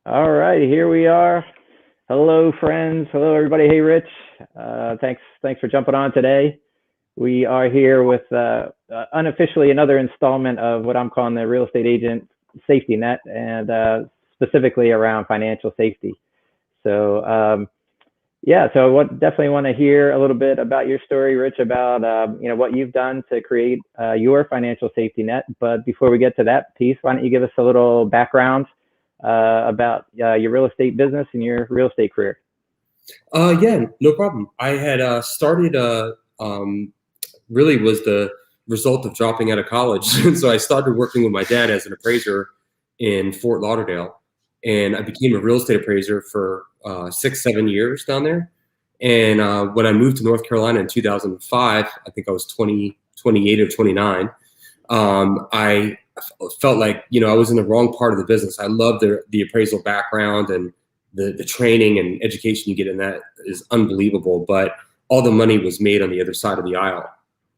All right, here we are. Hello, friends. Hello, everybody. Hey, Rich. Thanks for jumping on today. We are here with unofficially another installment of what I'm calling the real estate agent safety net, and specifically around financial safety. So, yeah, so what definitely want to hear a little bit about your story, Rich, about what you've done to create your financial safety net. But before we get to that piece, why don't you give us a little background about your real estate business and your real estate career? Yeah, no problem. I had started, really was the result of dropping out of college. So I started working with my dad as an appraiser in Fort Lauderdale. And I became a real estate appraiser for 6, 7 years down there. And when I moved to North Carolina in 2005, I think I was 28 or 29. I felt like, I was in the wrong part of the business. I love the appraisal background, and the training and education you get in that is unbelievable, but all the money was made on the other side of the aisle.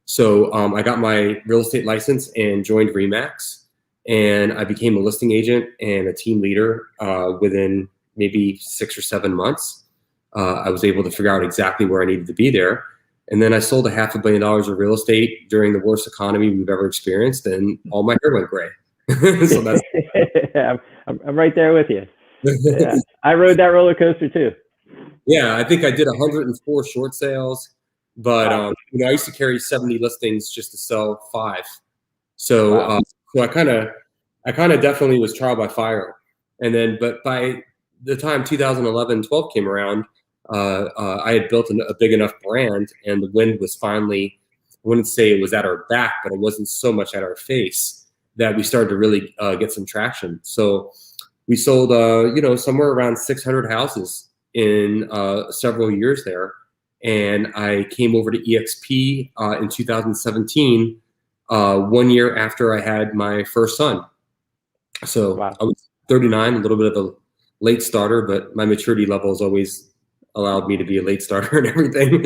So I got my real estate license and joined Remax, and I became a listing agent and a team leader within maybe 6 or 7 months. I was able to figure out exactly where I needed to be there. And then I sold $500 million of real estate during the worst economy we've ever experienced, and all my hair went gray. So that's I'm right there with you. Yeah, I rode that roller coaster too. Yeah, I think I did 104 short sales, but Wow. I used to carry 70 listings just to sell 5. So, Wow. so I kind of definitely was trial by fire. And then, but by the time 2011-12 came around, I had built a big enough brand, and the wind was finally, I wouldn't say it was at our back, but it wasn't so much at our face, that we started to really get some traction. So we sold, somewhere around 600 houses in several years there. And I came over to EXP in 2017, 1 year after I had my first son. So Wow. I was 39, a little bit of a late starter, but my maturity level has always allowed me to be a late starter and everything.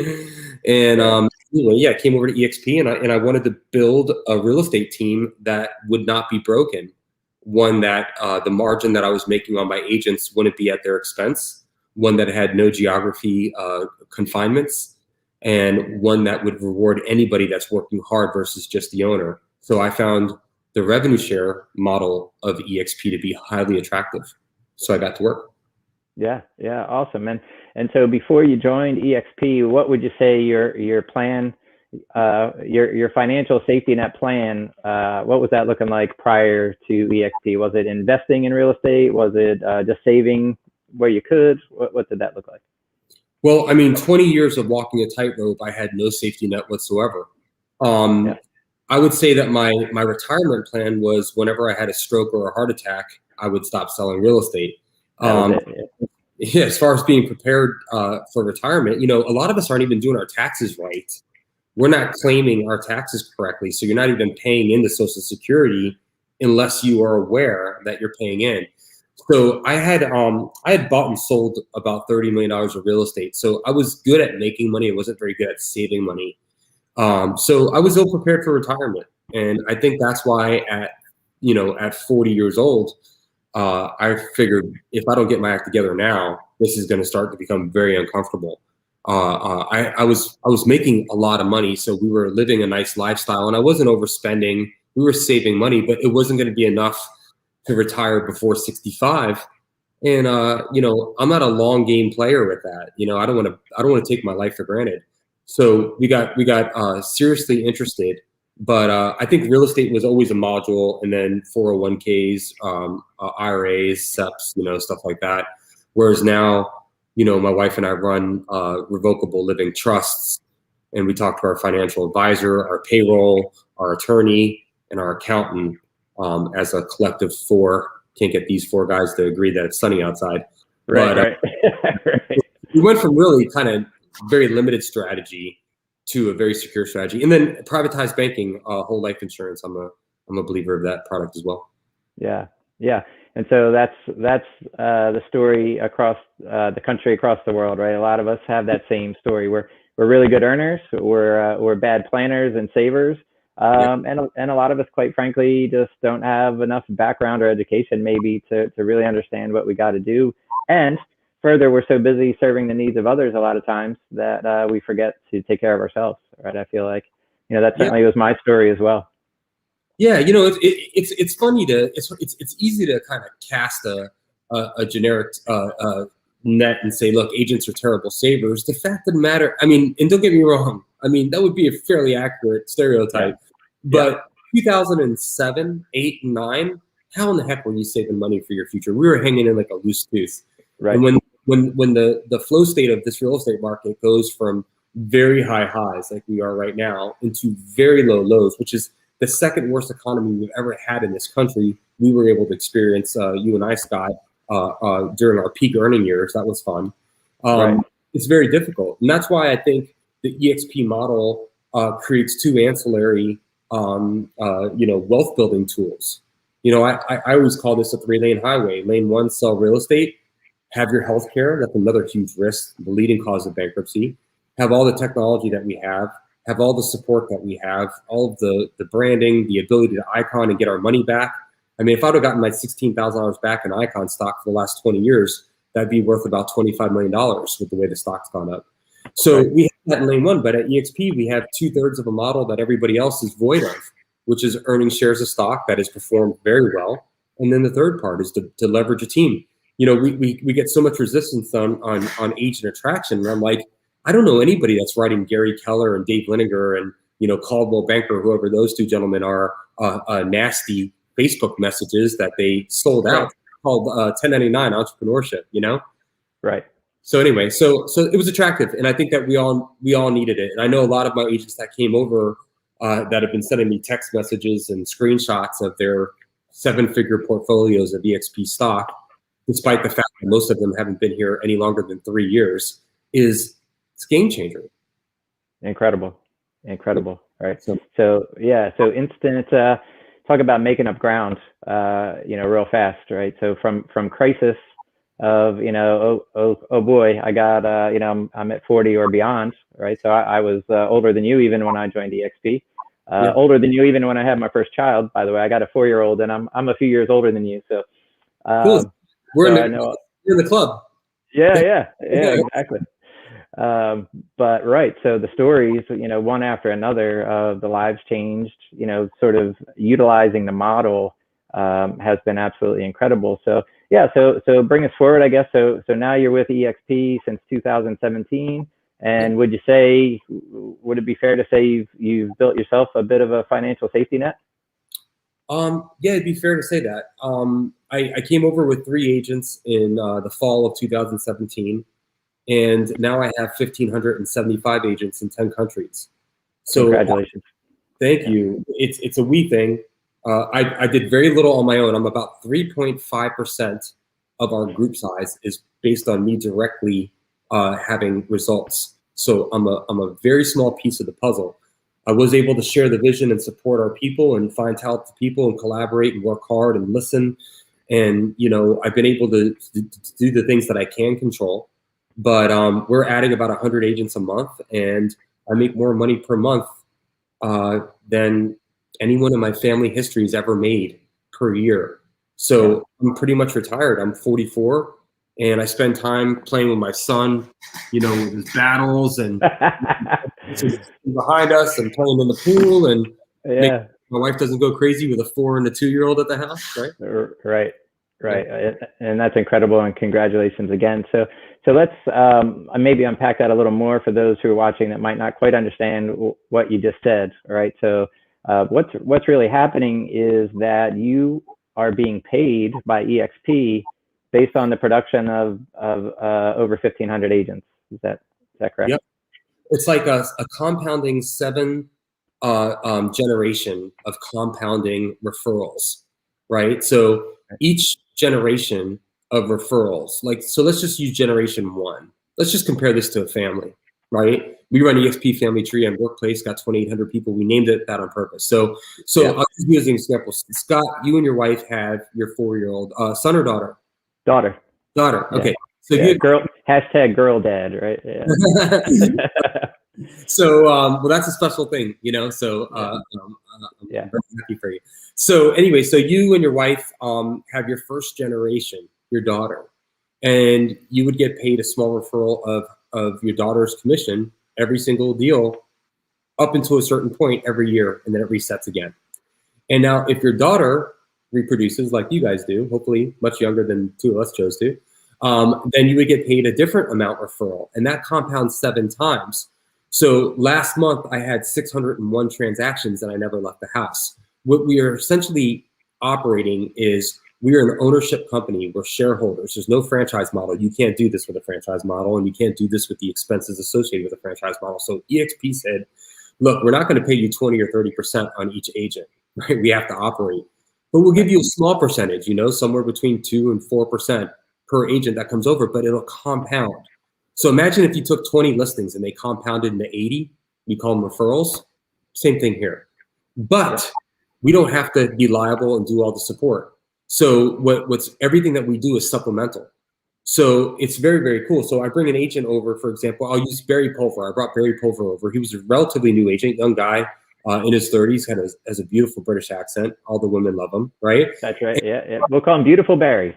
And I came over to EXP, and I wanted to build a real estate team that would not be broken. One that the margin that I was making on my agents wouldn't be at their expense. One that had no geography confinements, and one that would reward anybody that's working hard versus just the owner. So I found the revenue share model of EXP to be highly attractive. So I got to work. Yeah, awesome. And so before you joined EXP, what would you say your plan, your financial safety net plan, what was that looking like prior to EXP? Was it investing in real estate? Was it just saving where you could? What did that look like? Well, I mean, 20 years of walking a tightrope, I had no safety net whatsoever. Yeah, I would say that my retirement plan was, whenever I had a stroke or a heart attack, I would stop selling real estate. that was Um, it. yeah, as far as being prepared for retirement, a lot of us aren't even doing our taxes right. We're not claiming our taxes correctly, so you're not even paying into Social Security unless you are aware that you're paying in. So I had bought and sold about $30 million of real estate. So I was good at making money. I wasn't very good at saving money. So I was ill prepared for retirement, and I think that's why at 40 years old, I figured, if I don't get my act together now, this is going to start to become very uncomfortable. I was making a lot of money, so we were living a nice lifestyle, and I wasn't overspending. We were saving money, but it wasn't going to be enough to retire before 65. And I'm not a long game player with that. I don't want to take my life for granted. So we got seriously interested, but I think real estate was always a module, and then 401ks, IRAs, SEPs, stuff like that. Whereas now, my wife and I run revocable living trusts, and we talk to our financial advisor, our payroll, our attorney, and our accountant as a collective 4. Can't get these 4 guys to agree that it's sunny outside. Right, But right. Right. we went from really kind of very limited strategy to a very secure strategy, and then privatized banking, whole life insurance. I'm a believer of that product as well. Yeah, yeah. And so that's the story across the country, across the world, right? A lot of us have that same story. We're really good earners. We're bad planners and savers, Yeah. And a lot of us, quite frankly, just don't have enough background or education maybe to really understand what we got to do. And further, we're so busy serving the needs of others a lot of times that we forget to take care of ourselves, right? I feel like, that Yeah. certainly was my story as well. Yeah, it's funny it's easy to kind of cast a generic net and say, look, agents are terrible savers. The fact of the matter, I mean, and don't get me wrong, I mean that would be a fairly accurate stereotype, Yeah. but 2007, 8, and 9, how in the heck were you saving money for your future? We were hanging in like a loose tooth, Right. and when the flow state of this real estate market goes from very high highs like we are right now into very low lows, which is the second worst economy we've ever had in this country, we were able to experience, you and I, Scott, during our peak earning years. That was fun. Right. It's very difficult. And that's why I think the EXP model creates two ancillary, wealth building tools. I always call this a 3-lane highway. Lane 1, sell real estate, have your health care. That's another huge risk, the leading cause of bankruptcy. Have all the technology that we have all the support that we have, all of the branding, the ability to icon and get our money back. I mean, if I would have gotten my $16,000 back in icon stock for the last 20 years, that'd be worth about $25 million with the way the stock's gone up. So Right. we have that in lane 1, but at EXP, we have 2/3 of a model that everybody else is void of, which is earning shares of stock that has performed very well. And then the third part is to leverage a team. We get so much resistance on agent attraction. And I'm like, I don't know anybody that's writing Gary Keller and Dave Liniger and Caldwell Banker, whoever those two gentlemen are, nasty Facebook messages that they sold out called 1099 entrepreneurship. Right. So anyway, so it was attractive, and I think that we all needed it. And I know a lot of my agents that came over that have been sending me text messages and screenshots of their 7-figure portfolios of EXP stock, despite the fact that most of them haven't been here any longer than 3 years, it's game changer. Incredible. Right. So instant, talk about making up ground, real fast, right? So from crisis of, oh boy, I got, I'm at 40 or beyond, right? So I was older than you even when I joined EXP, older than you even when I had my first child, by the way. I got a 4-year-old and I'm a few years older than you. So cool. We're so in the club. Yeah, exactly. But right, so the stories, one after another of the lives changed, sort of utilizing the model has been absolutely incredible. So yeah, so bring us forward, I guess. So now you're with EXP since 2017, and would it be fair to say you've built yourself a bit of a financial safety net? Yeah, it'd be fair to say that. I came over with 3 agents in the fall of 2017. And now I have 1,575 agents in 10 countries. So congratulations. Thank you. It's a we thing. I did very little on my own. I'm about 3.5% of our group size is based on me directly having results. So I'm a very small piece of the puzzle. I was able to share the vision and support our people and find talented people and collaborate and work hard and listen. And I've been able to do the things that I can control. But we're adding about 100 agents a month, and I make more money per month than anyone in my family history has ever made per year. So I'm pretty much retired. I'm 44, and I spend time playing with my son, with his battles and behind us and playing in the pool and my wife doesn't go crazy with a 4 and a 2-year-old at the house, right? Right. And that's incredible. And congratulations again. So let's maybe unpack that a little more for those who are watching that might not quite understand what you just said. Right. So what's really happening is that you are being paid by EXP based on the production of over 1,500 agents. Is that correct? Yep. It's like a compounding 7 generation of compounding referrals, right? So each generation of referrals, so let's just use generation 1. Let's just compare this to a family, right? We run EXP Family Tree and Workplace, got 2,800 people. We named it that on purpose. So I'll just use an example. Scott, you and your wife have your 4-year-old son or daughter? Daughter. Okay. So girl, #girl dad, right? Yeah. So, well, that's a special thing, you know. So, Yeah. I'm Yeah. very happy for you. So, anyway, so you and your wife have your first generation, your daughter, and you would get paid a small referral of your daughter's commission every single deal up until a certain point every year, and then it resets again. And now, if your daughter reproduces like you guys do, hopefully much younger than two of us chose to, then you would get paid a different amount referral, and that compounds 7 times. So last month, I had 601 transactions, and I never left the house. What we are essentially operating is we are an ownership company. We're shareholders. There's no franchise model. You can't do this with a franchise model, and you can't do this with the expenses associated with a franchise model. So EXP said, look, we're not going to pay you 20 or 30% on each agent, right? We have to operate. But we'll give you a small percentage, you know, somewhere between 2 and 4% per agent that comes over, but it'll compound. So imagine if you took 20 listings and they compounded into 80, we call them referrals. Same thing here. But we don't have to be liable and do all the support. So what's everything that we do is supplemental. So it's very, very cool. So I bring an agent over, for example, I'll use Barry Pulver. I brought Barry Pulver over. He was a relatively new agent, young guy in his 30s, has a beautiful British accent. All the women love him, right? That's right. Yeah. Yeah. We'll call him Beautiful Barry.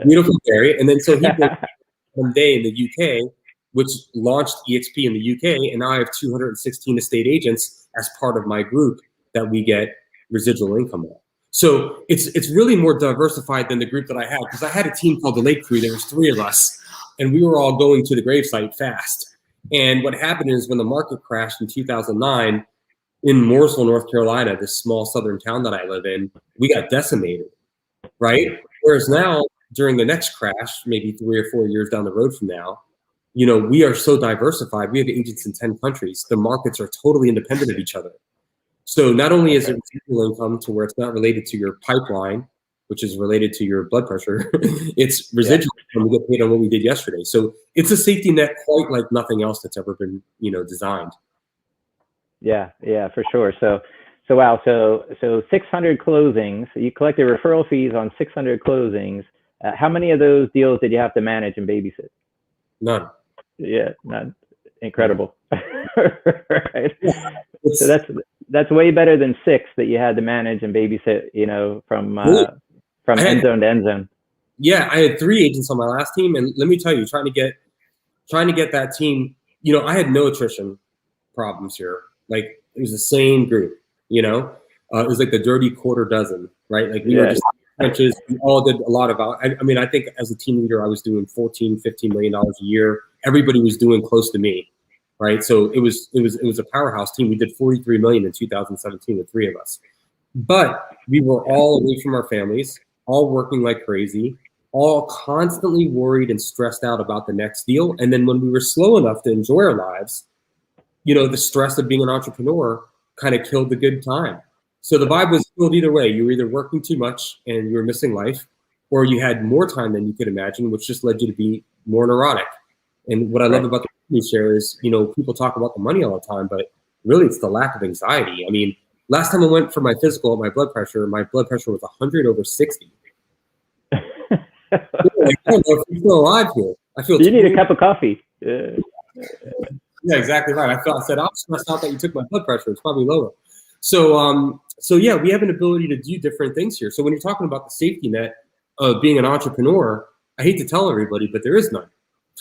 Beautiful Barry. And then so he worked one day in the UK, which launched EXP in the UK. And now I have 216 estate agents as part of my group that we get residual income on. So it's really more diversified than the group that I had, because I had a team called the Lake Crew. There was 3 of us, and we were all going to the gravesite fast. And what happened is when the market crashed in 2009 in Mooresville, North Carolina, this small southern town that I live in, we got decimated, right? Whereas now, during the next crash, maybe 3 or 4 years down the road from now, you know, we are so diversified. We have agents in 10 countries. The markets are totally independent of each other. So not only is it residual income to where it's not related to your pipeline, which is related to your blood pressure, it's residual income. We get paid on what we did yesterday. So it's a safety net quite like nothing else that's ever been, you know, designed. Yeah. Yeah, for sure. So wow. So 600 closings. You collected referral fees on 600 closings. How many of those deals did you have to manage and babysit? None. Yeah, not incredible. Right. Yeah, So that's way better than 6 that you had to manage and babysit, you know, from end zone to end zone. Yeah, I had 3 agents on my last team, and let me tell you, trying to get that team, you know, I had no attrition problems here. Like it was the same group, you know. It was like the dirty quarter dozen, right? Like we were just trenches. We all did a lot of. I mean, I think as a team leader, I was doing $14-15 million a year. Everybody was doing close to me, right? So it was a powerhouse team. We did 43 million in 2017, the 3 of us. But we were all away from our families, all working like crazy, all constantly worried and stressed out about the next deal. And then when we were slow enough to enjoy our lives, you know, the stress of being an entrepreneur kind of killed the good time. So the vibe was killed either way. You were either working too much and you were missing life, or you had more time than you could imagine, which just led you to be more neurotic. And what I love about the company share is, you know, people talk about the money all the time, but really it's the lack of anxiety. I mean, last time I went for my physical, my blood pressure was 100 over 60. Like, I don't know if I'm still alive here. I feel you need a cup of coffee. Yeah, exactly right. I said, I'm stressed out that you took my blood pressure. It's probably lower. So yeah, we have an ability to do different things here. So when you're talking about the safety net of being an entrepreneur, I hate to tell everybody, but there is none.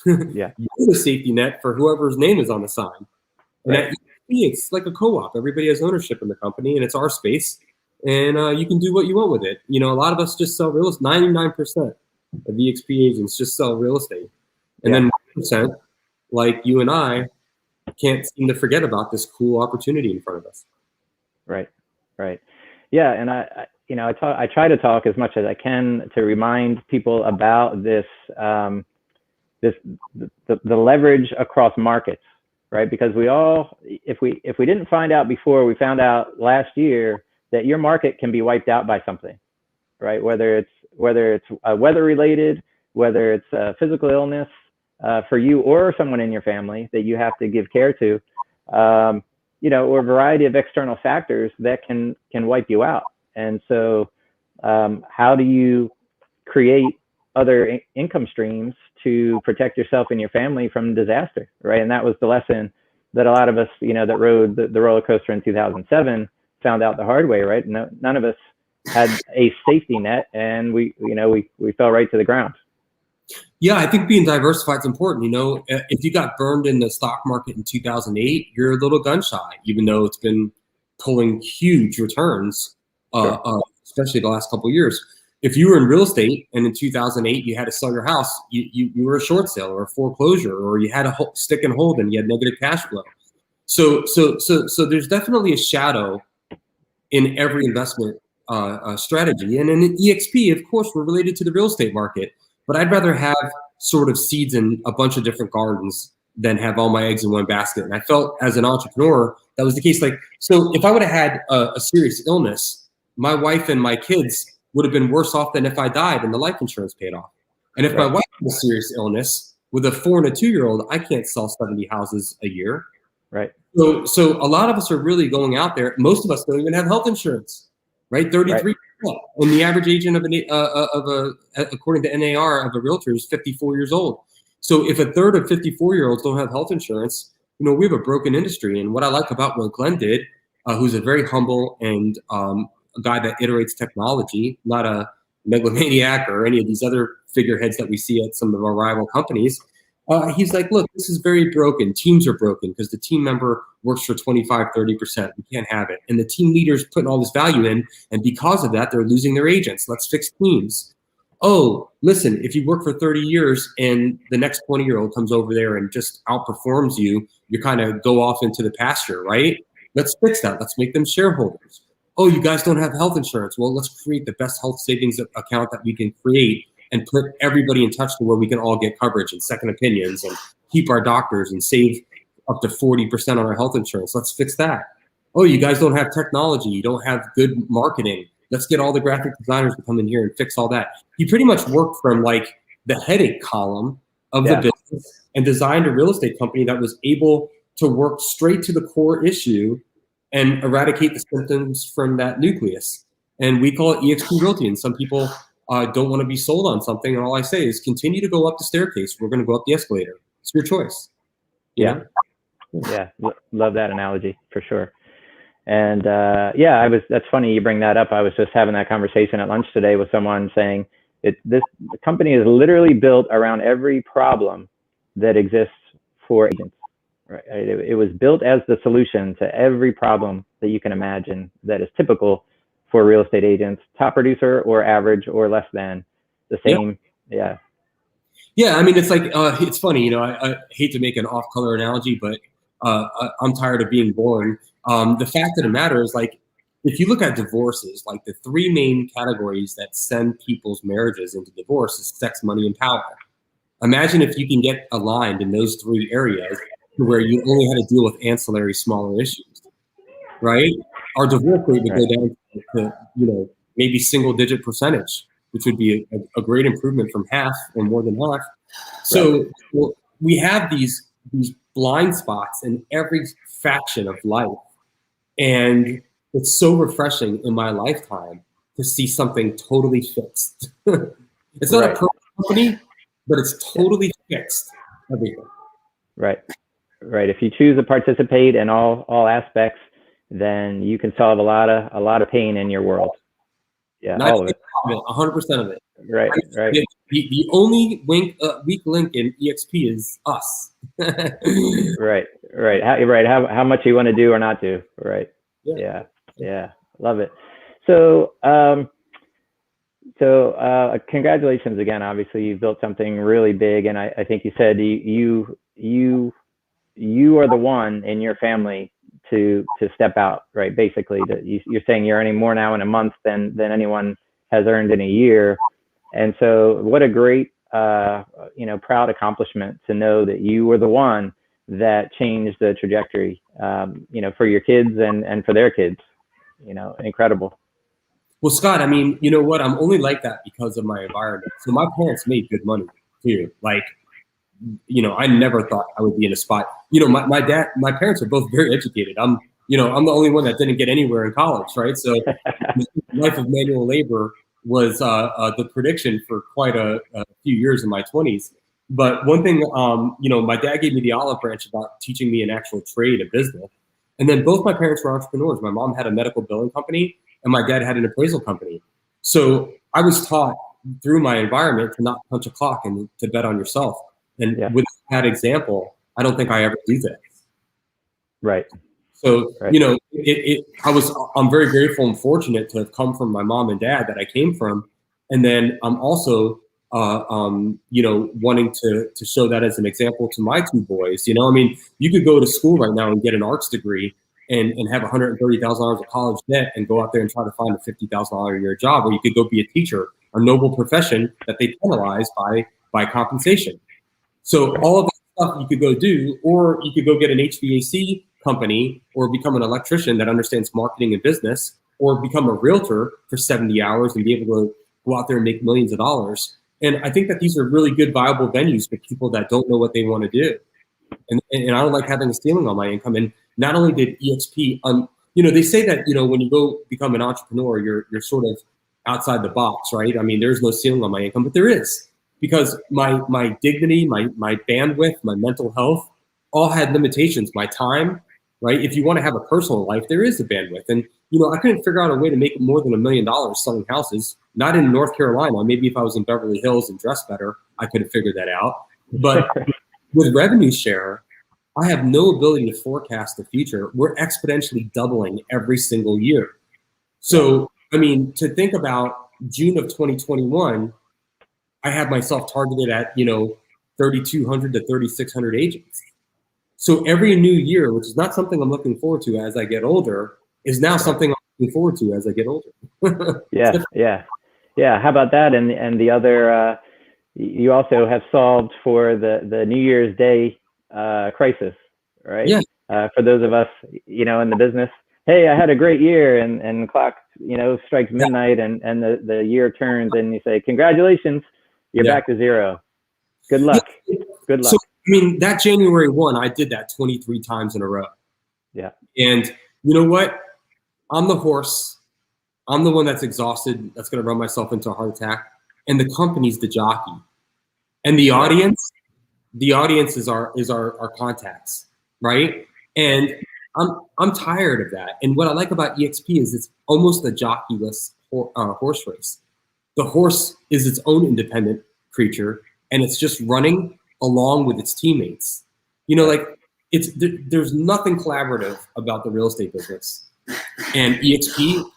Yeah. You're the safety net for whoever's name is on the sign. And at EXP, it's like a co-op. Everybody has ownership in the company, and it's our space. And you can do what you want with it. You know, a lot of us just sell real estate. 99% of EXP agents just sell real estate. And then 1%, like you and I, can't seem to forget about this cool opportunity in front of us. Right. Yeah, and I try to talk as much as I can to remind people about this, the leverage across markets, right? Because if we didn't find out before, we found out last year that your market can be wiped out by something, right? Whether it's weather related, whether it's physical illness, for you or someone in your family that you have to give care to, you know, or a variety of external factors that can wipe you out. And so how do you create other income streams to protect yourself and your family from disaster, right? And that was the lesson that a lot of us, that rode the roller coaster in 2007 found out the hard way, right? No, none of us had a safety net, and we fell right to the ground. Yeah, I think being diversified is important. If you got burned in the stock market in 2008, you're a little gun shy, even though it's been pulling huge returns, Sure. especially the last couple of years. If you were in real estate and in 2008 you had to sell your house, you were a short sale or a foreclosure, or you had a stick and hold and you had negative cash flow. So there's definitely a shadow in every investment strategy. And in EXP, of course, we're related to the real estate market. But I'd rather have sort of seeds in a bunch of different gardens than have all my eggs in one basket. And I felt as an entrepreneur, that was the case. So if I would have had a serious illness, my wife and my kids would have been worse off than if I died and the life insurance paid off. And if my wife had a serious illness with a 4 and a 2-year-old, I can't sell 70 houses a year. Right. So a lot of us are really going out there. Most of us don't even have health insurance, right? 33%. And the average age according to NAR of a realtor is 54 years old. So if a third of 54-year-olds don't have health insurance, we have a broken industry. And what I like about what Glenn did, who's a very humble and a guy that iterates technology, not a megalomaniac or any of these other figureheads that we see at some of our rival companies. He's like, look, this is very broken. Teams are broken because the team member works for 25, 30%. We can't have it. And the team leader's putting all this value in. And because of that, they're losing their agents. Let's fix teams. Oh, listen, if you work for 30 years and the next 20-year-old comes over there and just outperforms you, you kind of go off into the pasture, right? Let's fix that. Let's make them shareholders. Oh, you guys don't have health insurance. Well, let's create the best health savings account that we can create and put everybody in touch to where we can all get coverage and second opinions and keep our doctors and save up to 40% on our health insurance. Let's fix that. Oh, you guys don't have technology. You don't have good marketing. Let's get all the graphic designers to come in here and fix all that. He pretty much worked from the headache column of the business and designed a real estate company that was able to work straight to the core issue and eradicate the symptoms from that nucleus. And we call it EXP Realty. And some people don't want to be sold on something, and all I say is continue to go up the staircase. We're going to go up the escalator. It's your choice. Yeah. Love that analogy for sure. And that's funny you bring that up. I was just having that conversation at lunch today with someone saying the company is literally built around every problem that exists for agents. Right? It was built as the solution to every problem that you can imagine that is typical for real estate agents, top producer or average or less than the same. Yeah. I mean, it's it's funny, I hate to make an off-color analogy, but I'm tired of being boring. The fact of the matter is, if you look at divorces, the 3 main categories that send people's marriages into divorce is sex, money, and power. Imagine if you can get aligned in those 3 areas where you only had to deal with ancillary smaller issues, right? Our divorce rate would go down to, maybe single-digit percentage, which would be a great improvement from half or more than half. So we have these blind spots in every faction of life. And it's so refreshing in my lifetime to see something totally fixed. It's not a perfect company, but it's totally fixed. Everything. Right. If you choose to participate in all aspects, then you can solve a lot of pain in your world. Yeah, all of it. 100% of it. Right. The only weak link in EXP is us. Right. How much you want to do or not do. Right. Yeah. Love it. So, congratulations again. Obviously, you've built something really big, and I think you said you are the one in your family to step out, right? Basically, you're saying you're earning more now in a month than anyone has earned in a year. And so what a great, proud accomplishment to know that you were the one that changed the trajectory, for your kids and for their kids, incredible. Well, Scott, I mean, you know what? I'm only like that because of my environment. So my parents made good money too. I never thought I would be in a spot. My parents are both very educated. I'm the only one that didn't get anywhere in college, right? So the life of manual labor was the prediction for quite a few years in my 20s. But one thing, my dad gave me the olive branch about teaching me an actual trade, a business. And then both my parents were entrepreneurs. My mom had a medical billing company and my dad had an appraisal company. So I was taught through my environment to not punch a clock and to bet on yourself. And with that example, I don't think I ever do that. Right. So, I'm very grateful and fortunate to have come from my mom and dad that I came from. And then I'm also, wanting to show that as an example to my two boys. You could go to school right now and get an arts degree and have $130,000 of college debt and go out there and try to find a $50,000 a year job, or you could go be a teacher, a noble profession that they penalize by compensation. So all of that stuff you could go do, or you could go get an HVAC company or become an electrician that understands marketing and business, or become a realtor for 70 hours and be able to go out there and make millions of dollars. And I think that these are really good, viable venues for people that don't know what they want to do. And I don't like having a ceiling on my income. And not only did EXP, they say that, when you go become an entrepreneur, you're sort of outside the box, right? I mean, there's no ceiling on my income, but there is, because my dignity, my bandwidth, my mental health all had limitations. My time, right? If you want to have a personal life, there is a bandwidth. And, I couldn't figure out a way to make more than $1 million selling houses, not in North Carolina. Maybe if I was in Beverly Hills and dressed better, I could have figured that out. But with revenue share, I have no ability to forecast the future. We're exponentially doubling every single year. So, to think about June of 2021, I have myself targeted at, 3,200 to 3,600 agents. So every new year, which is not something I'm looking forward to as I get older, is now something I'm looking forward to as I get older. Yeah. How about that? And the other, you also have solved for the New Year's Day crisis, right? Yeah. For those of us, in the business, hey, I had a great year, and the clock, strikes midnight, and the year turns, and you say, congratulations, you're back to zero. Good luck. Good luck. So, that January 1, I did that 23 times in a row. Yeah. And you know what? I'm the horse. I'm the one that's exhausted, that's going to run myself into a heart attack. And the company's the jockey. And the audience is our contacts, right? And I'm tired of that. And what I like about EXP is it's almost a jockeyless horse race. The horse is its own independent creature, and it's just running along with its teammates. There's nothing collaborative about the real estate business, and EXP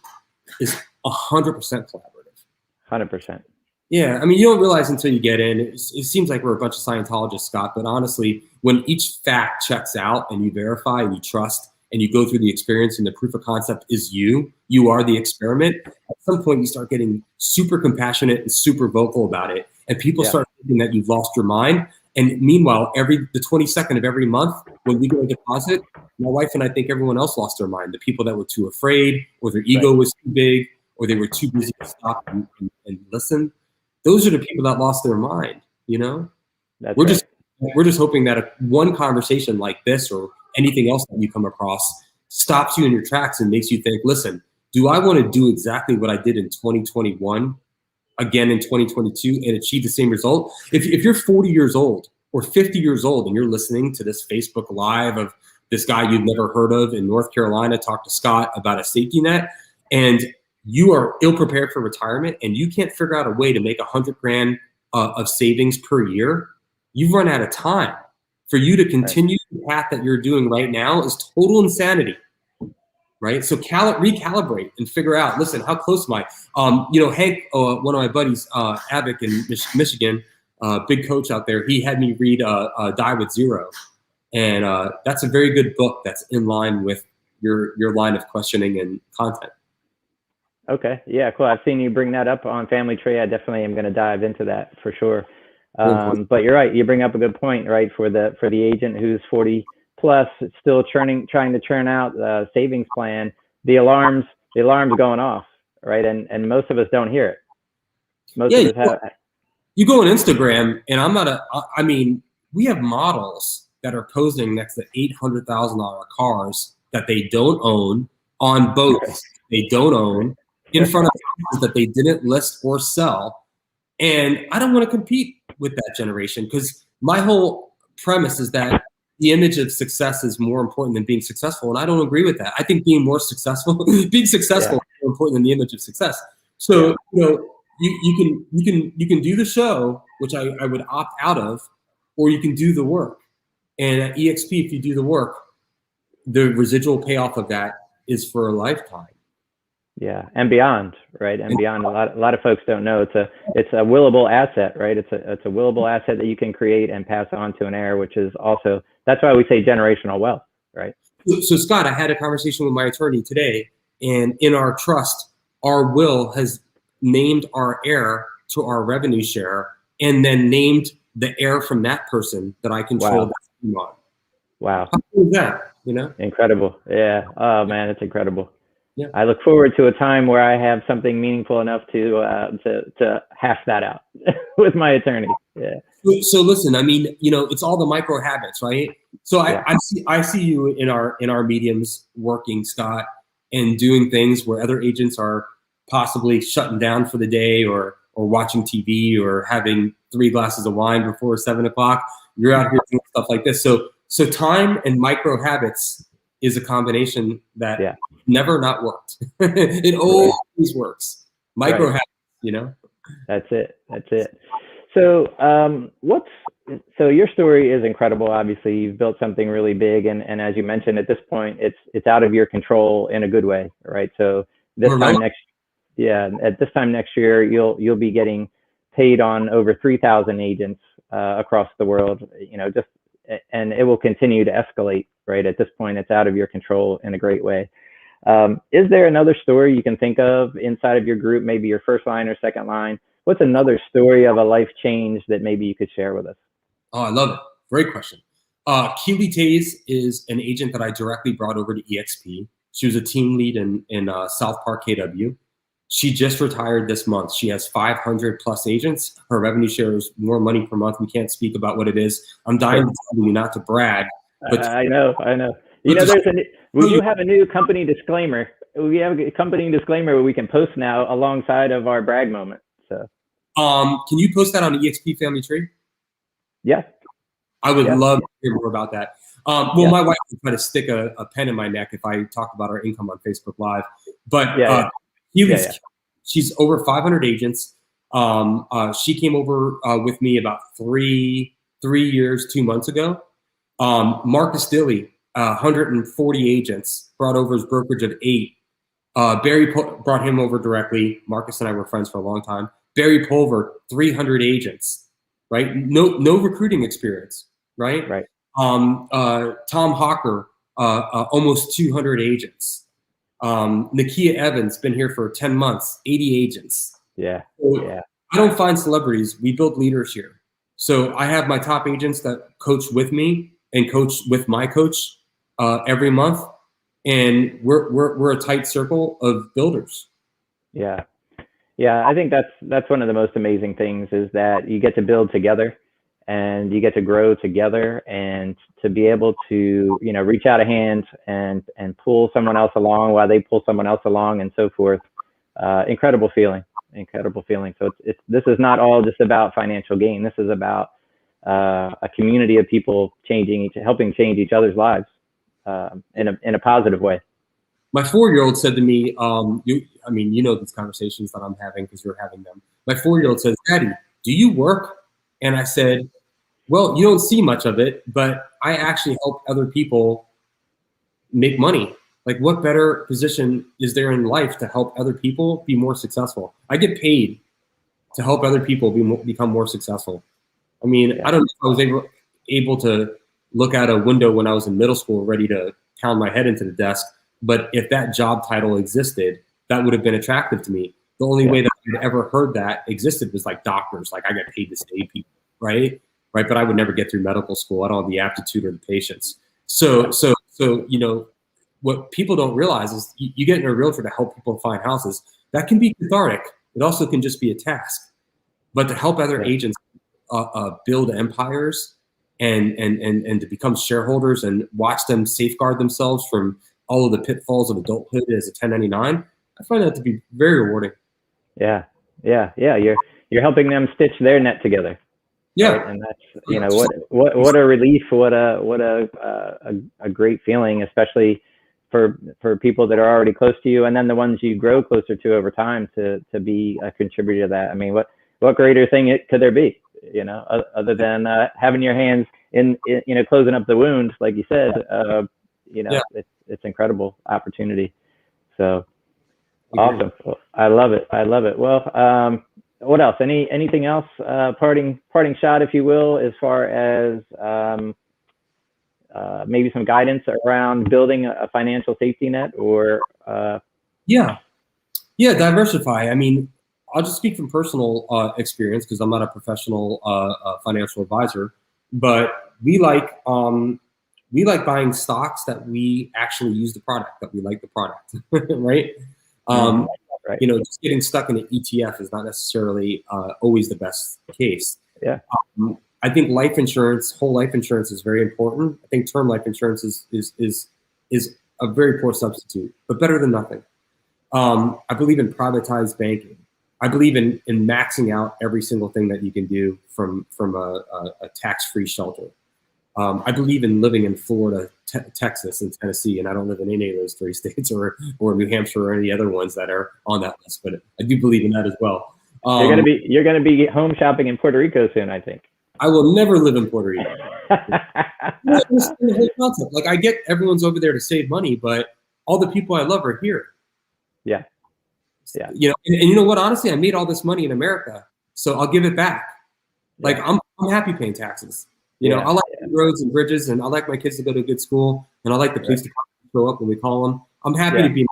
is 100% collaborative. 100%. Yeah, you don't realize until you get in. It seems like we're a bunch of Scientologists, Scott, but honestly, when each fact checks out and you verify and you trust and you go through the experience and the proof of concept is you are the experiment, at some point you start getting super compassionate and super vocal about it. And people start thinking that you've lost your mind. And meanwhile, the 22nd of every month, when we go to deposit, my wife and I think everyone else lost their mind. The people that were too afraid, or their ego was too big, or they were too busy to stop and listen. Those are the people that lost their mind. We're just hoping that one conversation like this or anything else that you come across stops you in your tracks and makes you think, listen, do I want to do exactly what I did in 2021 again in 2022 and achieve the same result? If you're 40 years old or 50 years old and you're listening to this Facebook Live of this guy you've never heard of in North Carolina talk to Scott about a safety net, and you are ill-prepared for retirement and you can't figure out a way to make $100,000 of savings per year, you've run out of time. For you to continue the path that you're doing right now is total insanity. Right? So recalibrate and figure out, listen, how close am I? Hank, one of my buddies, Avic in Michigan, big coach out there, he had me read Die with Zero. And that's a very good book that's in line with your line of questioning and content. Okay. Yeah, cool. I've seen you bring that up on Family Tree. I definitely am going to dive into that for sure. But you're right. You bring up a good point, right? For the agent who's 40 plus, still trying to churn out a savings plan, the alarm's going off, right? And most of us don't hear it. Most of us have. You go on Instagram, and we have models that are posing next to $800,000 cars that they don't own, on boats they don't own, in front of houses that they didn't list or sell. And I don't want to compete with that generation, because my whole premise is that the image of success is more important than being successful, and I don't agree with that. I think being being successful is more important than the image of success. So you can do the show, which I would opt out of, or you can do the work. And at EXP, if you do the work, the residual payoff of that is for a lifetime. Yeah, and beyond, right? And beyond, a lot of folks don't know it's a willable asset, right? It's a willable asset that you can create and pass on to an heir, which is also, that's why we say generational wealth, right? So Scott, I had a conversation with my attorney today, and in our trust, our will has named our heir to our revenue share, and then named the heir from that person that I control the scheme on. Wow. How cool is that? You know? Incredible. Yeah. Oh man, it's incredible. Yeah. I look forward to a time where I have something meaningful enough to hash that out with my attorney. Yeah. So listen, I mean, it's all the micro habits, right? So I see you in our mediums working, Scott, and doing things where other agents are possibly shutting down for the day, or watching TV, or having 3 glasses of wine before 7 o'clock. You're out here doing stuff like this. So time and micro habits is a combination that never not worked. It always works. Micro habits, That's it. So so your story is incredible. Obviously, you've built something really big, and as you mentioned, at this point, it's out of your control in a good way, right? So at this time next year, you'll be getting paid on over 3,000 agents across the world. And it will continue to escalate, right? At this point, it's out of your control in a great way. Is there another story you can think of inside of your group, maybe your first line or second line? What's another story of a life change that maybe you could share with us? Oh, I love it. Great question. Keely Tays is an agent that I directly brought over to EXP. She was a team lead in South Park, KW. She just retired this month. She has 500 plus agents. Her revenue share is more money per month. We can't speak about what it is. I'm dying to tell you not to brag. But I know. We do have a new company disclaimer. We have a company disclaimer we can post now alongside of our brag moment. So, can you post that on EXP Family Tree? Yeah. I would love to hear more about that. My wife would try to stick a pen in my neck if I talk about our income on Facebook Live. But she's over 500 agents. She came over with me about 3 years, 2 months ago. Marcus Dilly, 140 agents, brought over his brokerage of 8. Barry brought him over directly. Marcus and I were friends for a long time. Barry Pulver, 300 agents, right? No recruiting experience, right? Right. Tom Hawker, almost 200 agents. Nakia Evans, been here for 10 months, 80 agents. Yeah. I don't find celebrities. We build leaders here. So I have my top agents that coach with me and coach with my coach every month, and we're a tight circle of builders. Yeah. I think that's one of the most amazing things, is that you get to build together, and you get to grow together, and to be able to reach out a hand and pull someone else along while they pull someone else along, and so forth. Incredible feeling. So this is not all just about financial gain. This is about a community of people helping change each other's lives in a positive way. My 4-year-old said to me, these conversations that I'm having because you're having them. My 4-year-old says, "Daddy, do you work?" And I said, "Well, you don't see much of it, but I actually help other people make money. Like, what better position is there in life to help other people be more successful? I get paid to help other people become more successful." I mean, I don't know if I was able to look out a window when I was in middle school ready to pound my head into the desk, but if that job title existed, that would have been attractive to me. The only way that I'd ever heard that existed was like doctors, like I got paid to save people, right? But I would never get through medical school. I don't have the aptitude or the patience. So what people don't realize is you get in a realtor to help people find houses. That can be cathartic. It also can just be a task. But to help other agents build empires and to become shareholders and watch them safeguard themselves from all of the pitfalls of adulthood as a 1099, I find that to be very rewarding. Yeah. You're helping them stitch their net together. Yeah. Right. And that's, what a relief, what a great feeling, especially for people that are already close to you, and then the ones you grow closer to over time to be a contributor to that. I mean, what greater thing could there be, other than having your hands in, closing up the wound, like you said. Yeah. It's incredible opportunity. So awesome. Well, I love it. Well, what else? Anything else? Parting shot, if you will, as far as maybe some guidance around building a financial safety net, or Yeah, diversify. I mean, I'll just speak from personal experience because I'm not a professional financial advisor, but we like buying stocks that we actually use the product, that we like the product, right? Right. Just getting stuck in an ETF is not necessarily always the best case. Yeah. I think whole life insurance is very important. I think term life insurance is a very poor substitute, but better than nothing. I believe in privatized banking. I believe in maxing out every single thing that you can do from a tax-free shelter. I believe in living in Florida, Texas, and Tennessee, and I don't live in any of those three states, or New Hampshire, or any other ones that are on that list. But I do believe in that as well. You're gonna be home shopping in Puerto Rico soon, I think. I will never live in Puerto Rico. The whole concept. Like, I get everyone's over there to save money, but all the people I love are here. Yeah. And you know what? Honestly, I made all this money in America, so I'll give it back. Like, I'm happy paying taxes. I like roads and bridges, and I like my kids to go to a good school, and I like the police department to show up when we call them. I'm happy to be.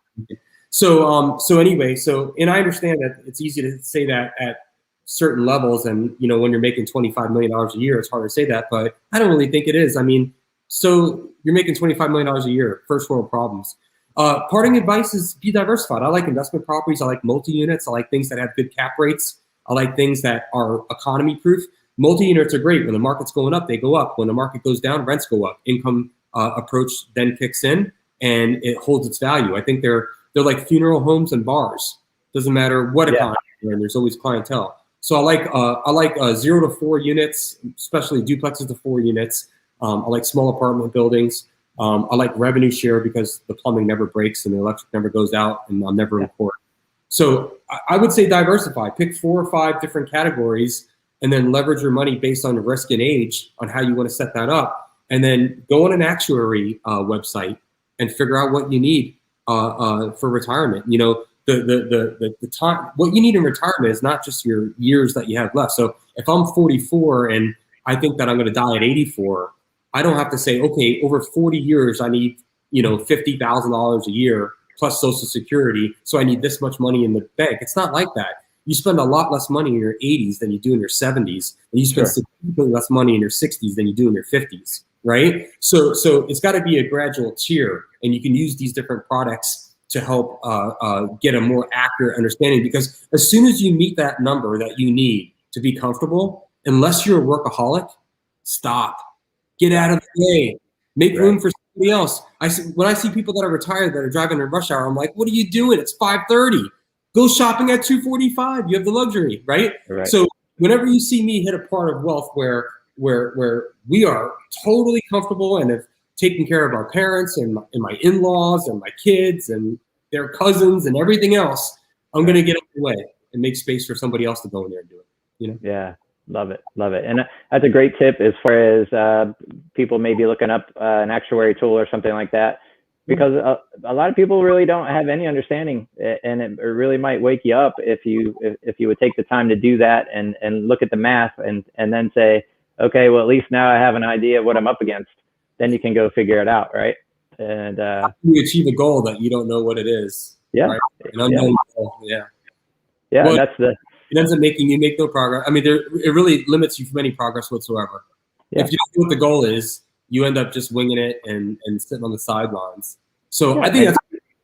So anyway, and I understand that it's easy to say that at certain levels, and when you're making $25 million a year, it's hard to say that, but I don't really think it is. I mean, so you're making $25 million a year, first world problems. Parting advice is be diversified. I like investment properties. I like multi-units. I like things that have good cap rates. I like things that are economy proof. Multi-units are great. When the market's going up, they go up. When the market goes down, rents go up. Income approach then kicks in, and it holds its value. I think they're like funeral homes and bars. Doesn't matter what economy you're in, there's always clientele. So I like 0 to 4 units, especially duplexes to 4 units. I like small apartment buildings. I like revenue share because the plumbing never breaks and the electric never goes out, and I'm never in court. So I would say diversify. Pick 4 or 5 different categories, and then leverage your money based on risk and age on how you want to set that up. And then go on an actuary website and figure out what you need for retirement. The time, what you need in retirement is not just your years that you have left. So if I'm 44 and I think that I'm going to die at 84, I don't have to say, okay, over 40 years, I need, $50,000 a year plus Social Security. So I need this much money in the bank. It's not like that. You spend a lot less money in your 80s than you do in your 70s, and you spend significantly less money in your 60s than you do in your 50s, right? So it's got to be a gradual tier, and you can use these different products to help get a more accurate understanding. Because as soon as you meet that number that you need to be comfortable, unless you're a workaholic, stop. Get out of the way. Make room for somebody else. When I see people that are retired that are driving in rush hour, I'm like, what are you doing? It's 5:30. Go shopping at 2:45. You have the luxury, right? So whenever you see me hit a part of wealth where we are totally comfortable and have taken care of our parents and my in-laws and my kids and their cousins and everything else, I'm going to get out of the way and make space for somebody else to go in there and do it. Yeah. Love it. And that's a great tip as far as people maybe looking up an actuary tool or something like that, because a lot of people really don't have any understanding, and it really might wake you up if you would take the time to do that and look at the math and then say, okay, well, at least now I have an idea of what I'm up against. Then you can go figure it out, right? And you achieve a goal that you don't know what it is. Right? An unknown goal. Well, that's it ends up making you make no progress. I mean, it really limits you from any progress whatsoever. If you don't know what the goal is, you end up just winging it and sitting on the sidelines. So I think that's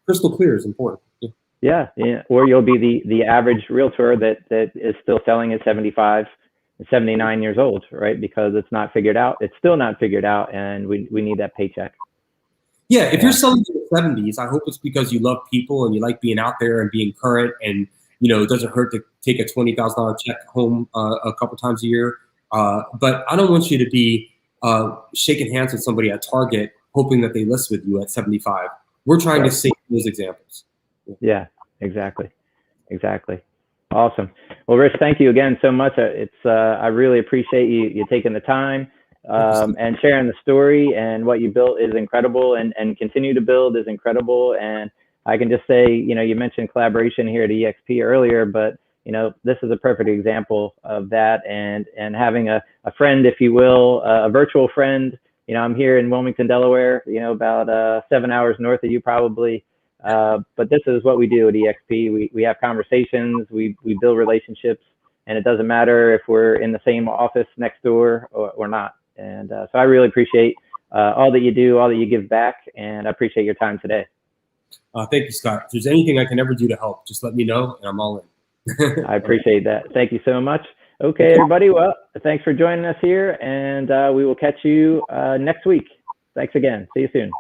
crystal clear is important. Yeah. Or you'll be the average realtor that is still selling at 75, 79 years old, right? Because it's not figured out. It's still not figured out, and we need that paycheck. Yeah. If you're selling in the 70s, I hope it's because you love people and you like being out there and being current, and it doesn't hurt to take a $20,000 check home a couple times a year. But I don't want you to be shaking hands with somebody at Target hoping that they list with you at 75. We're trying to save those examples. Yeah, exactly. Awesome. Well, Rich, thank you again so much. I really appreciate you taking the time and sharing the story, and what you built is incredible, and continue to build is incredible. And I can just say, you mentioned collaboration here at EXP earlier, but this is a perfect example of that, and having a friend, if you will, a virtual friend. I'm here in Wilmington, Delaware, about 7 hours north of you probably. But this is what we do at EXP. We have conversations, we build relationships, and it doesn't matter if we're in the same office next door or not. And so I really appreciate all that you do, all that you give back, and I appreciate your time today. Thank you, Scott. If there's anything I can ever do to help, just let me know, and I'm all in. I appreciate that. Thank you so much. Okay, everybody. Well, thanks for joining us here, and we will catch you next week. Thanks again. See you soon.